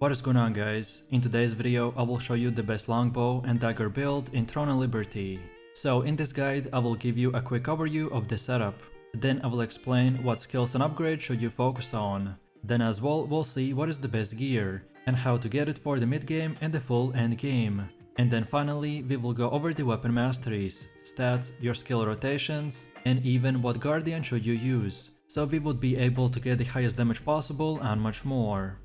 What is going on, guys? In today's video I will show you the best longbow and dagger build in Throne and Liberty. So in this guide I will give you a quick overview of the setup. Then I will explain what skills and upgrades should you focus on. Then as well we'll see what is the best gear and how to get it for the mid game and the full end game. And then finally we will go over the weapon masteries, stats, your skill rotations, and even what guardian should you use, so we would be able to get the highest damage possible and much more.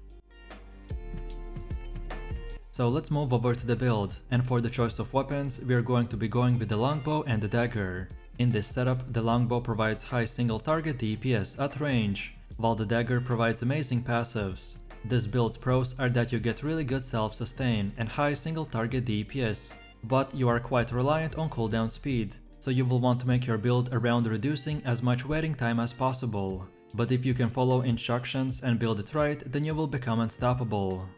So let's move over to the build, and for the choice of weapons we are going to be going with the longbow and the dagger. In this setup the longbow provides high single target DPS at range, while the dagger provides amazing passives. This build's pros are that you get really good self-sustain and high single target DPS, but you are quite reliant on cooldown speed, so you will want to make your build around reducing as much waiting time as possible. But if you can follow instructions and build it right, then you will become unstoppable.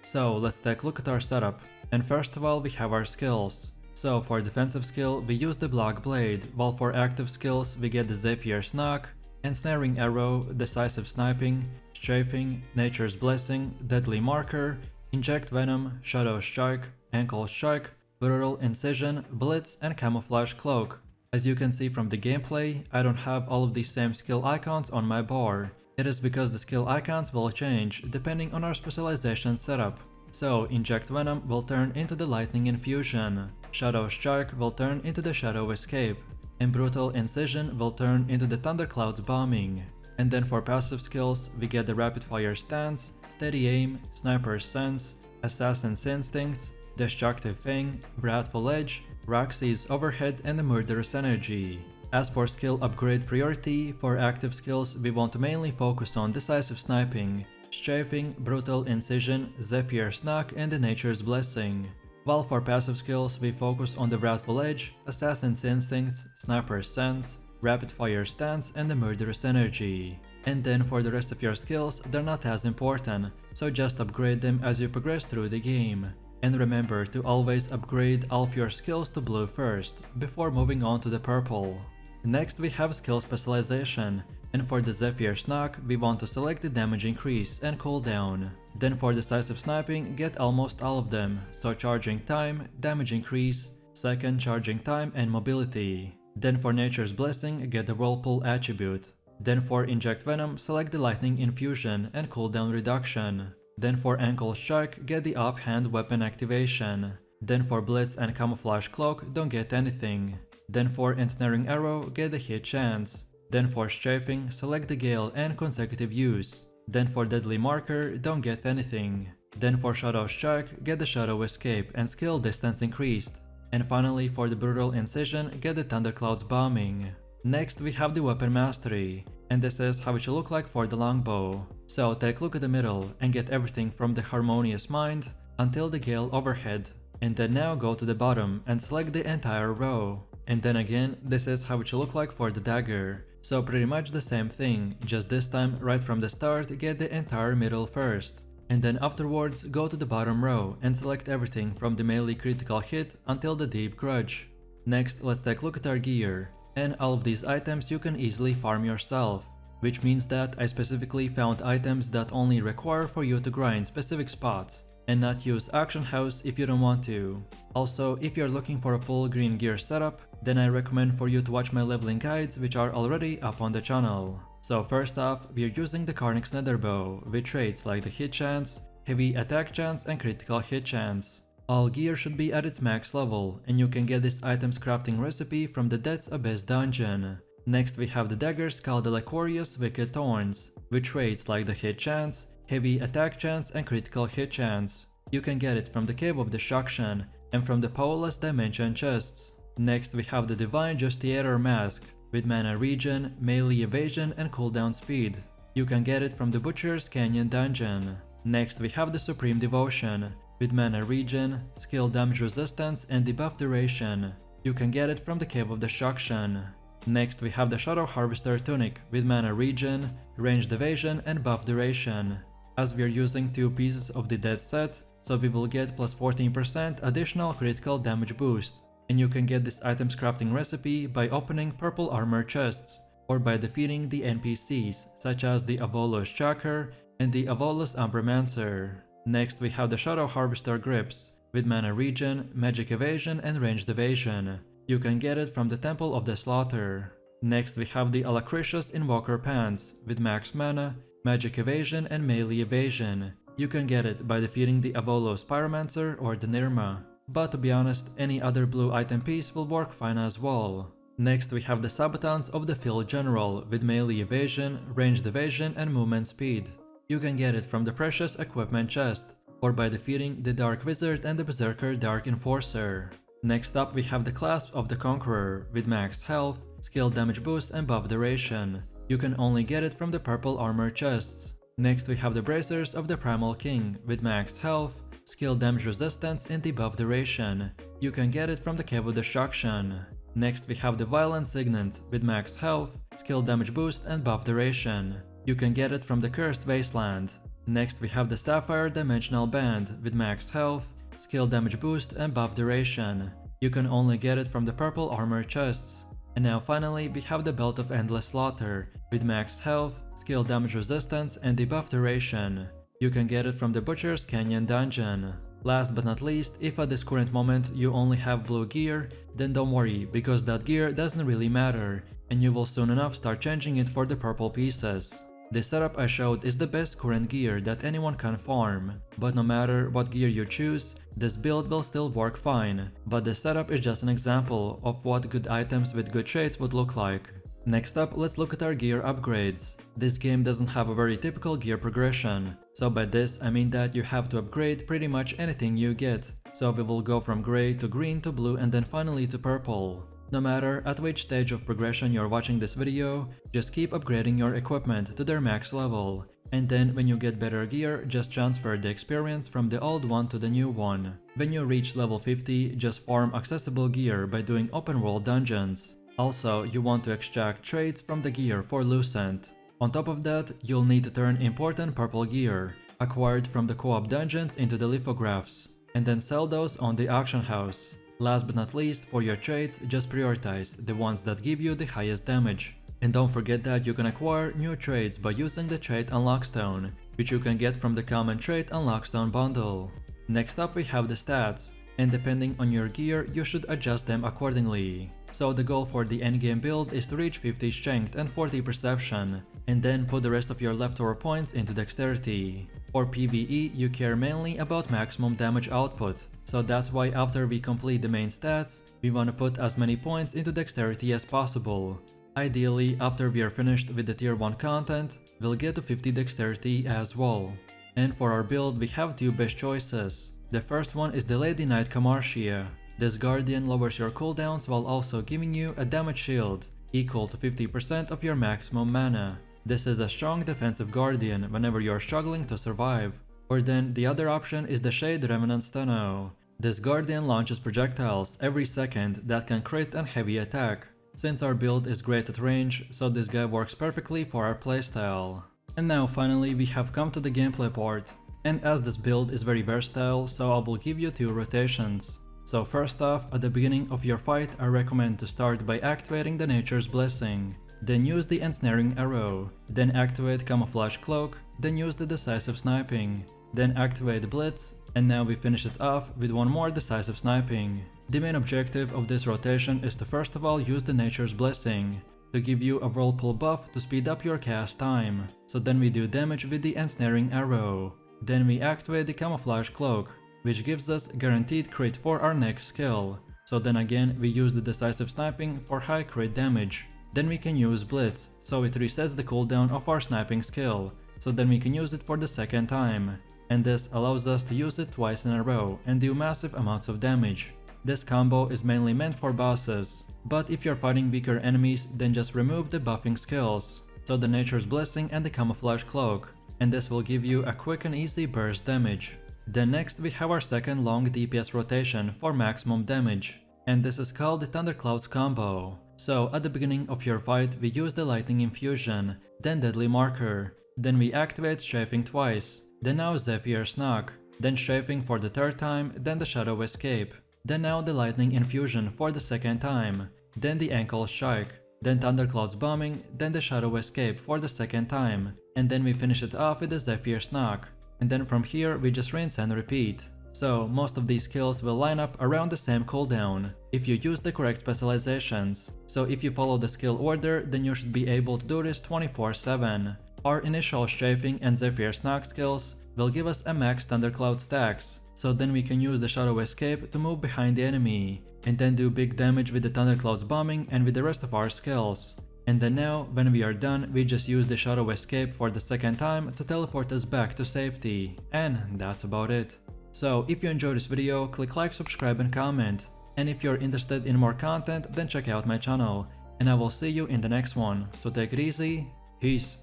So let's take a look at our setup, and first of all we have our skills. So for defensive skill we use the Black Blade, while for active skills we get the Zephyr's Knock, Ensnaring Arrow, Decisive Sniping, Strafing, Nature's Blessing, Deadly Marker, Inject Venom, Shadow Strike, Ankle Strike, Brutal Incision, Blitz, and Camouflage Cloak. As you can see from the gameplay, I don't have all of these same skill icons on my bar. It is because the skill icons will change depending on our specialization setup. So Inject Venom will turn into the Lightning Infusion, Shadow Strike will turn into the Shadow Escape, and Brutal Incision will turn into the Thundercloud's Bombing. And then for passive skills we get the Rapid Fire Stance, Steady Aim, Sniper's Sense, Assassin's Instincts, Destructive Fang, Wrathful Edge, Roxy's Overhead, and the Murderous Energy. As for skill upgrade priority, for active skills we want to mainly focus on Decisive Sniping, Strafing, Brutal Incision, Zephyr's Knock, and the Nature's Blessing. While for passive skills we focus on the Wrathful Edge, Assassin's Instincts, Sniper's Sense, Rapid Fire Stance, and the Murderous Energy. And then for the rest of your skills they're not as important, so just upgrade them as you progress through the game. And remember to always upgrade all of your skills to blue first, before moving on to the purple. Next we have skill specialization, and for the Zephyr's Knock we want to select the damage increase and cooldown. Then for decisive sniping get almost all of them, so charging time, damage increase, second charging time, and mobility. Then for Nature's Blessing get the Whirlpool attribute. Then for Inject Venom select the Lightning Infusion and cooldown reduction. Then for Ankle Strike get the offhand weapon activation. Then for Blitz and Camouflage Cloak don't get anything. Then for Ensnaring Arrow get the hit chance. Then for Strafing select the Gale and consecutive use. Then for Deadly Marker don't get anything. Then for Shadow Strike get the Shadow Escape and skill distance increased. And finally for the Brutal Incision get the Thundercloud's Bombing. Next we have the Weapon Mastery, and this is how it should look like for the longbow. So take a look at the middle and get everything from the Harmonious Mind until the Gale Overhead, and then now go to the bottom and select the entire row. And then again this is how it should look like for the dagger. So pretty much the same thing, just this time right from the start get the entire middle first. And then afterwards go to the bottom row and select everything from the melee critical hit until the deep grudge. Next let's take a look at our gear, and all of these items you can easily farm yourself, which means that I specifically found items that only require for you to grind specific spots and not use Auction House if you don't want to. Also, if you're looking for a full green gear setup, then I recommend for you to watch my leveling guides which are already up on the channel. So first off, we're using the Karnix Netherbow with traits like the hit chance, heavy attack chance, and critical hit chance. All gear should be at its max level, and you can get this item's crafting recipe from the Death's Abyss dungeon. Next we have the daggers called the Licorious Wicked Thorns, with traits like the hit chance, heavy attack chance, and critical hit chance. You can get it from the Cave of Destruction and from the Powerless Dimension chests. Next we have the Divine Justiciar Mask, with mana regen, melee evasion, and cooldown speed. You can get it from the Butcher's Canyon dungeon. Next we have the Supreme Devotion, with mana regen, skill damage resistance, and debuff duration. You can get it from the Cave of Destruction. Next we have the Shadow Harvester Tunic with mana regen, ranged evasion, and buff duration. As we are using 2 pieces of the Dead set, so we will get plus 14% additional critical damage boost. And you can get this item's crafting recipe by opening purple armor chests, or by defeating the NPCs such as the Avolo's Tracker and the Avolus Umbromancer. Next we have the Shadow Harvester grips, with mana regen, magic evasion and ranged evasion. You can get it from the Temple of the Slaughter. Next we have the Alacritious Invoker pants, with max mana, magic evasion and melee evasion. You can get it by defeating the Avolos Pyromancer or the Nirma. But to be honest, any other blue item piece will work fine as well. Next we have the Sabatons of the Field General, with melee evasion, ranged evasion and movement speed. You can get it from the Precious Equipment chest, or by defeating the Dark Wizard and the Berserker Dark Enforcer. Next up we have the Clasp of the Conqueror, with max health, skill damage boost and buff duration. You can only get it from the purple armor chests. Next we have the Bracers of the Primal King, with max health, skill damage resistance and debuff duration. You can get it from the Cave of Destruction. Next we have the Violent Signet, with max health, skill damage boost and buff duration. You can get it from the Cursed Wasteland. Next we have the Sapphire Dimensional Band, with max health, skill damage boost and buff duration. You can only get it from the purple armor chests. And now finally we have the Belt of Endless Slaughter, with max health, skill damage resistance and debuff duration. You can get it from the Butcher's Canyon dungeon. Last but not least, if at this current moment you only have blue gear, then don't worry, because that gear doesn't really matter, and you will soon enough start changing it for the purple pieces. The setup I showed is the best current gear that anyone can farm, but no matter what gear you choose, this build will still work fine, but the setup is just an example of what good items with good traits would look like. Next up, let's look at our gear upgrades. This game doesn't have a very typical gear progression, so by this I mean that you have to upgrade pretty much anything you get, so we will go from grey to green to blue and then finally to purple. No matter at which stage of progression you're watching this video, just keep upgrading your equipment to their max level, and then when you get better gear, just transfer the experience from the old one to the new one. When you reach level 50, just farm accessible gear by doing open world dungeons. Also, you want to extract traits from the gear for Lucent. On top of that, you'll need to turn important purple gear, acquired from the co-op dungeons, into the lithographs, and then sell those on the auction house. Last but not least, for your traits, just prioritize the ones that give you the highest damage. And don't forget that you can acquire new traits by using the trait Unlockstone, which you can get from the common trait Unlockstone bundle. Next up we have the stats, and depending on your gear, you should adjust them accordingly. So the goal for the endgame build is to reach 50 strength and 40 perception, and then put the rest of your leftover points into dexterity. For PVE, you care mainly about maximum damage output, so that's why after we complete the main stats, we want to put as many points into dexterity as possible. Ideally, after we are finished with the tier 1 content, we'll get to 50 dexterity as well. And for our build, we have two best choices. The first one is the Lady Knight Camartia. This guardian lowers your cooldowns while also giving you a damage shield, equal to 50% of your maximum mana. This is a strong defensive guardian whenever you're struggling to survive. Or then the other option is the Shade Remnant Steno. This guardian launches projectiles every second that can crit and heavy attack. Since our build is great at range, so this guy works perfectly for our playstyle. And now finally we have come to the gameplay part. And as this build is very versatile, so I will give you two rotations. So first off, at the beginning of your fight, I recommend to start by activating the Nature's Blessing. Then use the Ensnaring Arrow. Then activate Camouflage Cloak. Then use the Decisive Sniping. Then activate Blitz. And now we finish it off with one more Decisive Sniping. The main objective of this rotation is to first of all use the Nature's Blessing to give you a Whirlpool buff to speed up your cast time. So then we do damage with the Ensnaring Arrow. Then we activate the Camouflage Cloak, which gives us guaranteed crit for our next skill. So then again we use the Decisive Sniping for high crit damage. Then we can use Blitz, so it resets the cooldown of our sniping skill, so then we can use it for the second time. And this allows us to use it twice in a row and do massive amounts of damage. This combo is mainly meant for bosses, but if you're fighting weaker enemies, then just remove the buffing skills, so the Nature's Blessing and the Camouflage Cloak, and this will give you a quick and easy burst damage. Then next we have our second long DPS rotation for maximum damage, and this is called the Thunderclouds combo. So at the beginning of your fight we use the Lightning Infusion, then Deadly Marker, then we activate Strafing twice, then now Zephyr's Knock, then Strafing for the third time, then the Shadow Escape, then now the Lightning Infusion for the second time, then the Ankle Strike, then Thunderclouds Bombing, then the Shadow Escape for the second time, and then we finish it off with the Zephyr's Knock, and then from here we just rinse and repeat. So most of these skills will line up around the same cooldown, if you use the correct specializations. So if you follow the skill order, then you should be able to do this 24/7. Our initial Strafing and Zephyr's Knock skills will give us a max Thundercloud stacks, so then we can use the Shadow Escape to move behind the enemy, and then do big damage with the Thundercloud's bombing and with the rest of our skills. And then now, when we are done, we just use the Shadow Escape for the second time to teleport us back to safety. And that's about it. So if you enjoyed this video, click like, subscribe and comment. And if you're interested in more content, then check out my channel. And I will see you in the next one. So take it easy, peace.